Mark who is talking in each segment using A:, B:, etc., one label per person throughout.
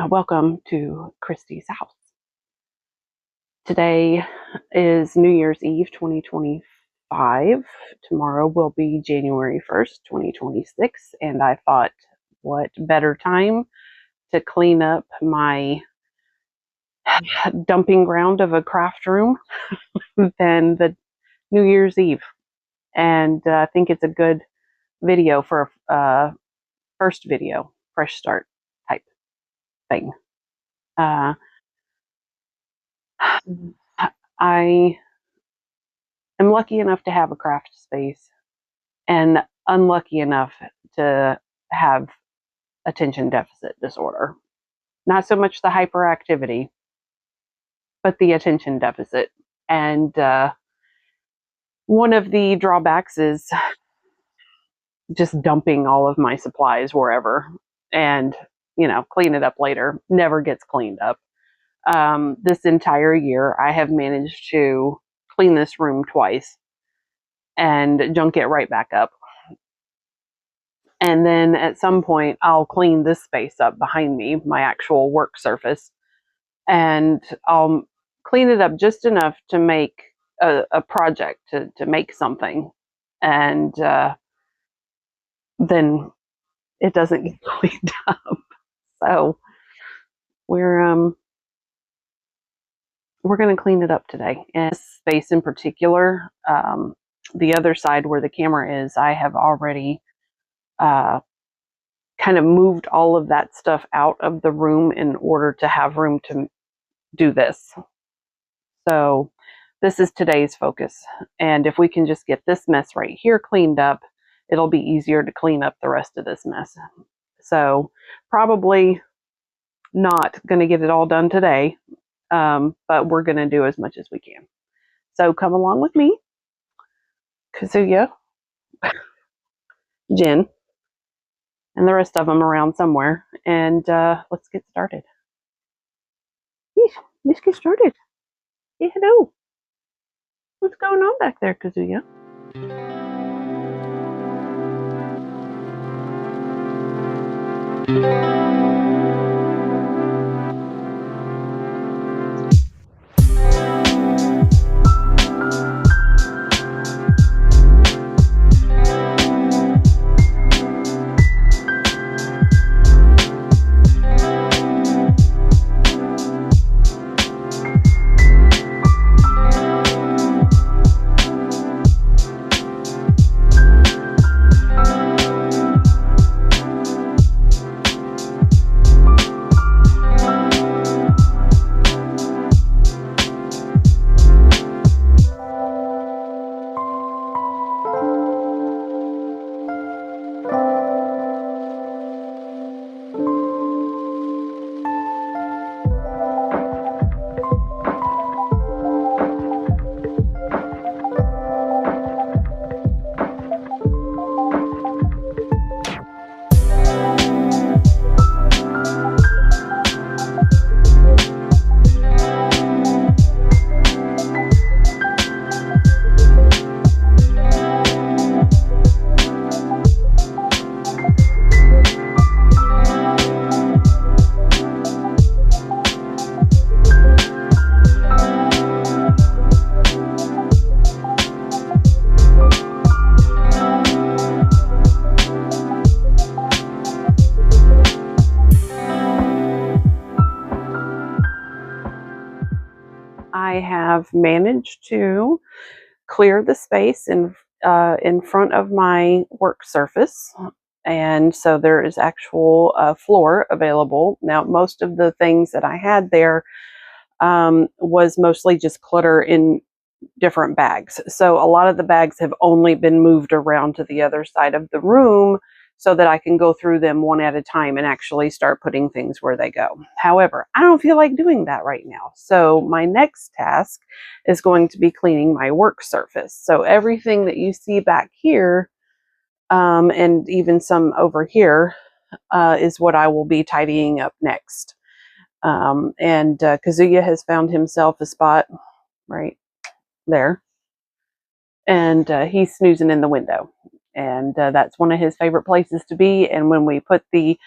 A: Welcome to Christy's house. Today is New Year's Eve 2025. Tomorrow will be January 1st, 2026. And I thought, what better time to clean up my dumping ground of a craft room than the New Year's Eve. And I think it's a good video for a first video, fresh start type thing. I am lucky enough to have a craft space and unlucky enough to have attention deficit disorder. Not so much the hyperactivity, but the attention deficit. And one of the drawbacks is just dumping all of my supplies wherever and, clean it up later. Never gets cleaned up. This entire year, I have managed to clean this room twice and junk it right back up. And then at some point, I'll clean this space up behind me, my actual work surface, and I'll clean it up just enough to make a project, to make something. And then it doesn't get cleaned up. So we're going to clean it up today. And this space in particular, the other side where the camera is, I have already kind of moved all of that stuff out of the room in order to have room to do this. So this is today's focus. And if we can just get this mess right here cleaned up, it'll be easier to clean up the rest of this mess. So probably not going to get it all done today, but we're going to do as much as we can. So come along with me, Kazuya, Jen, and the rest of them around somewhere, and let's get started. Let's get started. Hey, hello. What's going on back there, Kazuya? I have managed to clear the space in front of my work surface, and so there is actual floor available. Now, most of the things that I had there was mostly just clutter in different bags. So a lot of the bags have only been moved around to the other side of the room so that I can go through them one at a time and actually start putting things where they go. However, I don't feel like doing that right now. So my next task is going to be cleaning my work surface. So everything that you see back here, and even some over here, is what I will be tidying up next. And Kazuya has found himself a spot right there, and he's snoozing in the window, and that's one of his favorite places to be. And when we put the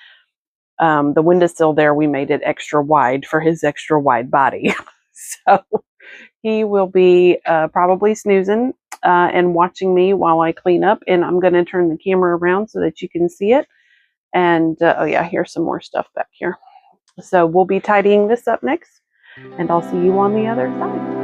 A: The windowsill there, we made it extra wide for his extra wide body. So he will be probably snoozing and watching me while I clean up. And I'm going to turn the camera around so that you can see it. And oh yeah, here's some more stuff back here. So we'll be tidying this up next, and I'll see you on the other side.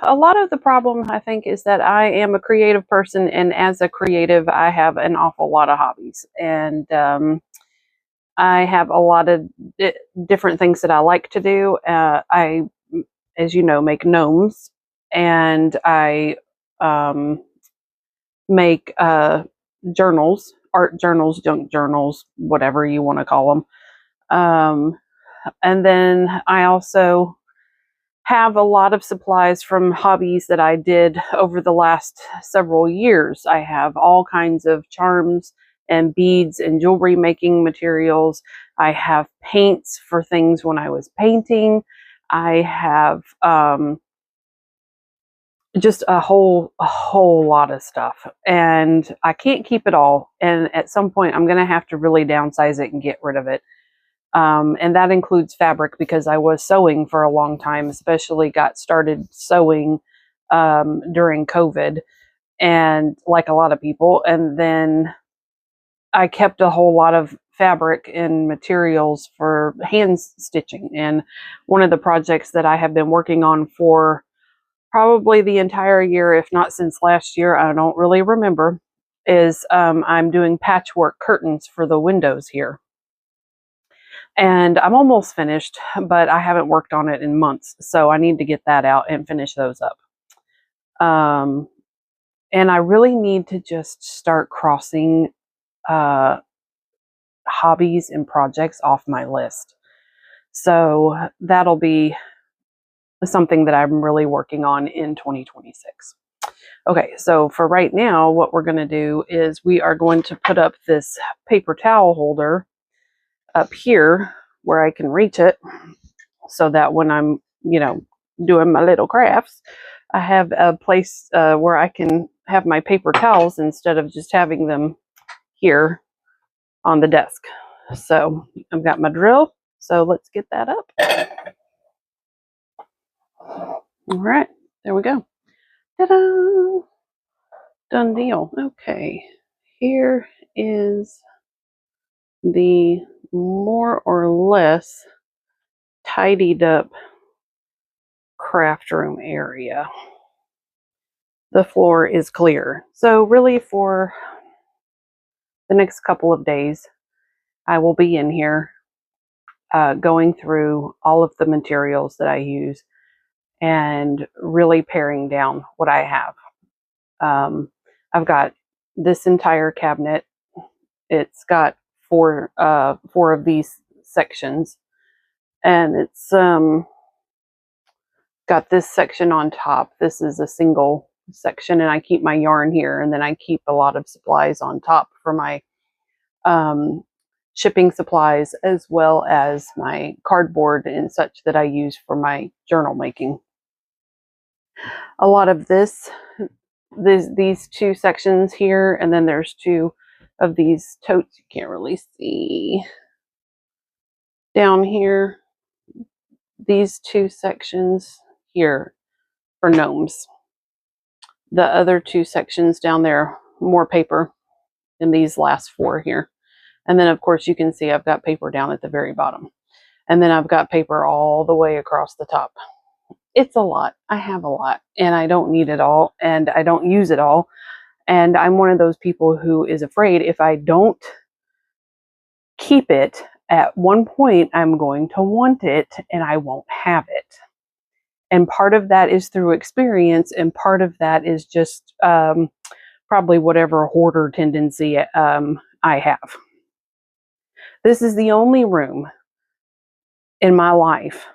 A: A lot of the problem, I think, is that I am a creative person, and as a creative, I have an awful lot of hobbies, and I have a lot of different things that I like to do. I, as you know, make gnomes, and I make journals, art journals, junk journals, whatever you want to call them. And then I also have a lot of supplies from hobbies that I did over the last several years. I have all kinds of charms and beads and jewelry making materials. I have paints for things when I was painting. I have just a whole lot of stuff, and I can't keep it all. And at some point, I'm going to have to really downsize it and get rid of it. And that includes fabric, because I was sewing for a long time, especially got started sewing during COVID, and like a lot of people. And then I kept a whole lot of fabric and materials for hand stitching. And one of the projects that I have been working on for probably the entire year, if not since last year, I don't really remember, is I'm doing patchwork curtains for the windows here. And I'm almost finished, but I haven't worked on it in months. So I need to get that out and finish those up. And I really need to just start crossing hobbies and projects off my list. So that'll be something that I'm really working on in 2026. Okay, so for right now, what we're going to do is we are going to put up this paper towel holder up here where I can reach it, so that when I'm, doing my little crafts, I have a place where I can have my paper towels instead of just having them here on the desk. So I've got my drill, so let's get that up. All right, there we go. Ta-da! Done deal. Okay, here is the more or less tidied up craft room area. The floor is clear. So really for the next couple of days, I will be in here going through all of the materials that I use and really paring down what I have. I've got this entire cabinet. It's got four of these sections, and it's got this section on top. This is a single section, and I keep my yarn here, and then I keep a lot of supplies on top for my shipping supplies, as well as my cardboard and such that I use for my journal making. A lot of these two sections here, and then there's two of these totes you can't really see down here. These two sections here for gnomes. The other two sections down there, more paper, and these last four here. And then of course you can see I've got paper down at the very bottom. And then I've got paper all the way across the top. It's a lot. I have a lot, and I don't need it all, and I don't use it all. And I'm one of those people who is afraid if I don't keep it, at one point I'm going to want it and I won't have it. And part of that is through experience, and part of that is just probably whatever hoarder tendency I have. This is the only room in my life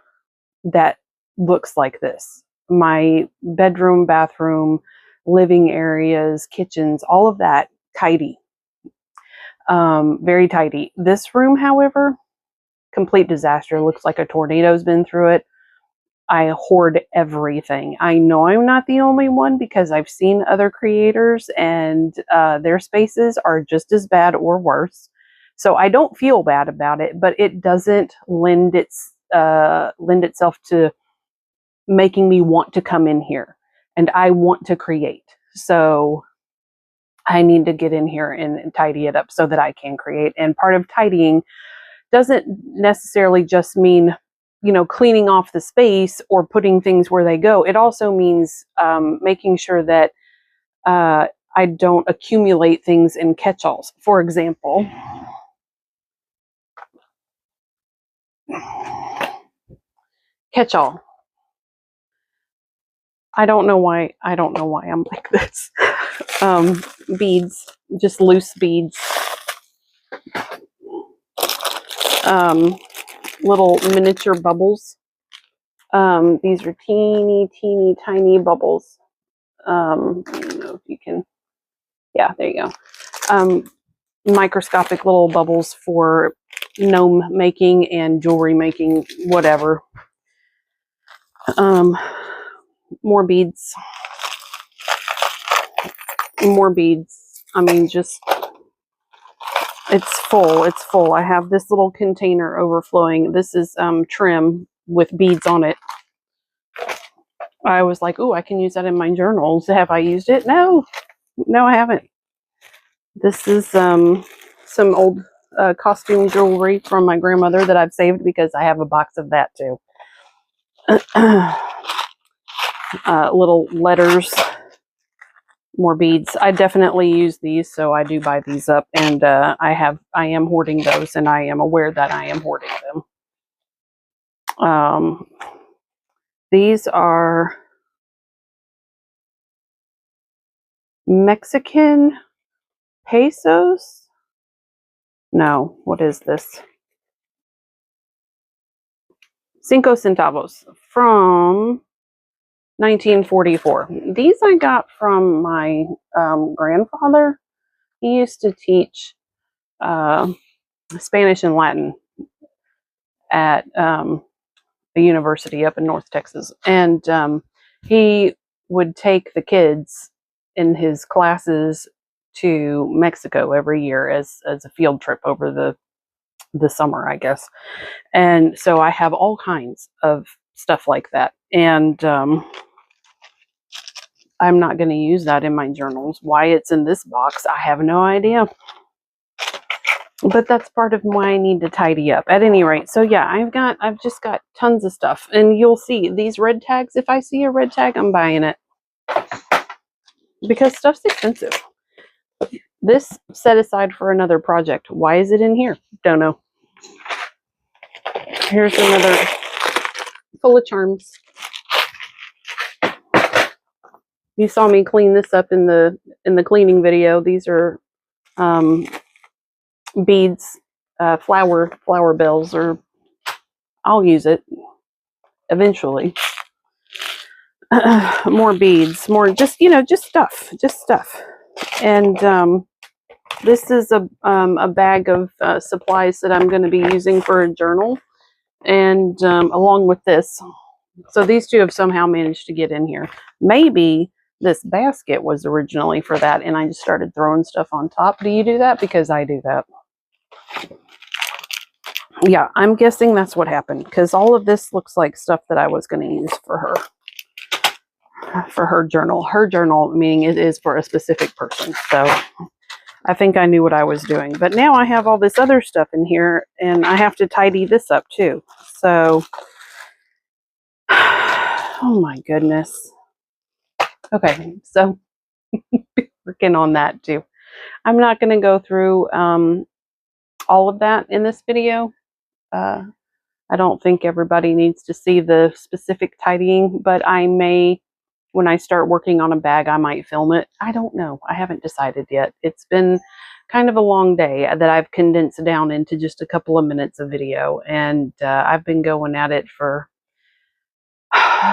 A: that looks like this. My bedroom, bathroom, living areas, kitchens, all of that, tidy. Very tidy. This room, however, complete disaster. Looks like a tornado's been through it. I hoard everything. I know I'm not the only one, because I've seen other creators and their spaces are just as bad or worse. So I don't feel bad about it, but it doesn't lend itself to making me want to come in here. And I want to create. So I need to get in here and tidy it up so that I can create. And part of tidying doesn't necessarily just mean, cleaning off the space or putting things where they go. It also means making sure that I don't accumulate things in catch-alls. For example, catch-all. I don't know why I'm like this. Beads, just loose beads. Little miniature bubbles. These are teeny, teeny, tiny bubbles. I don't know if you can, yeah, there you go. Microscopic little bubbles for gnome making and jewelry making, whatever. More beads. More beads. I mean, just, it's full. It's full. I have this little container overflowing. This is trim with beads on it. I was like, oh, I can use that in my journals. Have I used it? No, I haven't. This is some old costume jewelry from my grandmother that I've saved because I have a box of that too. Little letters, more beads. I definitely use these, so I do buy these up, and I am hoarding those, and I am aware that I am hoarding them. These are Mexican pesos. No, what is this? 5 centavos. from 1944. These I got from my grandfather. He used to teach Spanish and Latin at a university up in North Texas. And he would take the kids in his classes to Mexico every year as a field trip over the summer, I guess. And so I have all kinds of stuff like that. And I'm not going to use that in my journals. Why it's in this box, I have no idea. But that's part of why I need to tidy up. At any rate, so yeah, I've just got tons of stuff. And you'll see these red tags. If I see a red tag, I'm buying it. Because stuff's expensive. This set aside for another project. Why is it in here? Don't know. Here's another full of charms. You saw me clean this up in the cleaning video. These are beads, flower bells, or I'll use it eventually. More beads, more just stuff, and this is a bag of supplies that I'm going to be using for a journal, and along with this. So these two have somehow managed to get in here. Maybe this basket was originally for that, and I just started throwing stuff on top. Do you do that? Because I do that. Yeah, I'm guessing that's what happened, because all of this looks like stuff that I was going to use for her journal. Her journal, meaning it is for a specific person. So I think I knew what I was doing. But now I have all this other stuff in here, and I have to tidy this up too. So, oh my goodness. Okay, so working on that too. I'm not going to go through all of that in this video. I don't think everybody needs to see the specific tidying, but I may, when I start working on a bag, I might film it. I don't know. I haven't decided yet. It's been kind of a long day that I've condensed down into just a couple of minutes of video, and I've been going at it for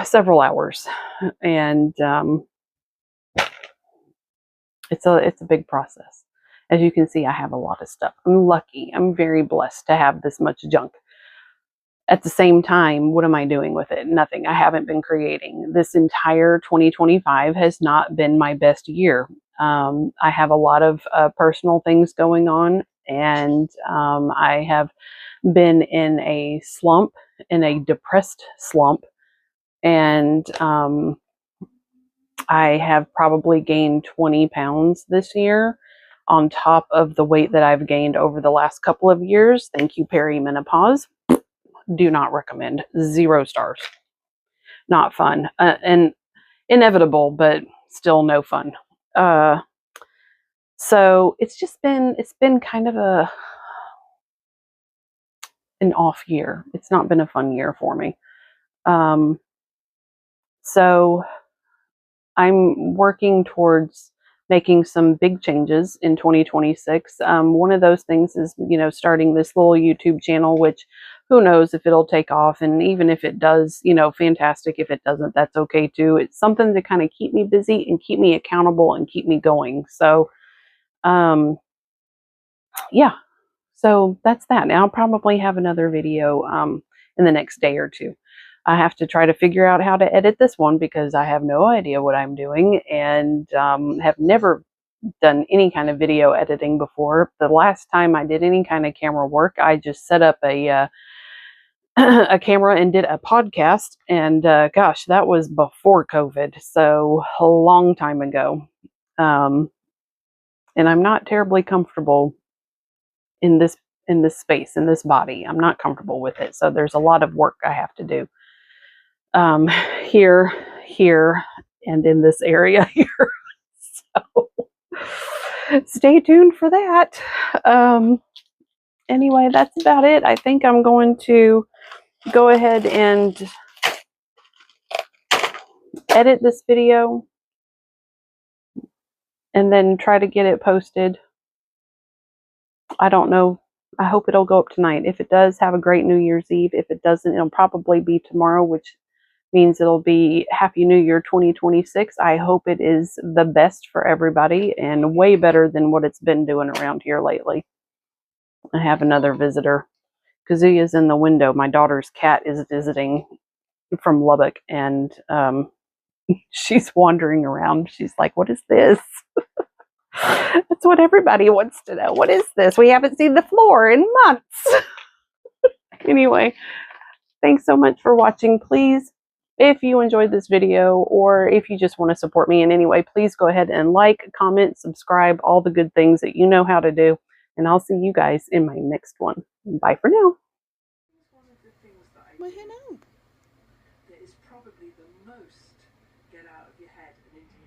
A: several hours, and it's a big process. As you can see, I have a lot of stuff. I'm lucky. I'm very blessed to have this much junk. At the same time, what am I doing with it? Nothing. I haven't been creating. This entire 2025 has not been my best year. I have a lot of personal things going on, and I have been in a slump, in a depressed slump, and I have probably gained 20 pounds this year on top of the weight that I've gained over the last couple of years. Thank you, perimenopause. Do not recommend. 0 stars. Not fun. And inevitable, but still no fun. So it's been kind of an off year. It's not been a fun year for me. So I'm working towards making some big changes in 2026. One of those things is, starting this little YouTube channel, which who knows if it'll take off. And even if it does, fantastic. If it doesn't, that's okay too. It's something to kind of keep me busy and keep me accountable and keep me going. So, yeah, so that's that. And I'll probably have another video in the next day or two. I have to try to figure out how to edit this one because I have no idea what I'm doing, and have never done any kind of video editing before. The last time I did any kind of camera work, I just set up a a camera and did a podcast, and gosh, that was before COVID, so a long time ago. And I'm not terribly comfortable in this space, in this body. I'm not comfortable with it, so there's a lot of work I have to do. Here, and in this area here. So stay tuned for that. Anyway, that's about it. I think I'm going to go ahead and edit this video and then try to get it posted. I don't know. I hope it'll go up tonight. If it does, have a great New Year's Eve. If it doesn't, it'll probably be tomorrow, which means it'll be Happy New Year 2026. I hope it is the best for everybody and way better than what it's been doing around here lately. I have another visitor. Kazuya's in the window. My daughter's cat is visiting from Lubbock, and she's wandering around. She's like, "What is this?" That's what everybody wants to know. What is this? We haven't seen the floor in months. Anyway, thanks so much for watching. Please, if you enjoyed this video or if you just want to support me in any way, please go ahead and like, comment, subscribe, all the good things that you know how to do. And I'll see you guys in my next one. Bye for now.
B: Well, who knows? That is probably the most get out of your head and into your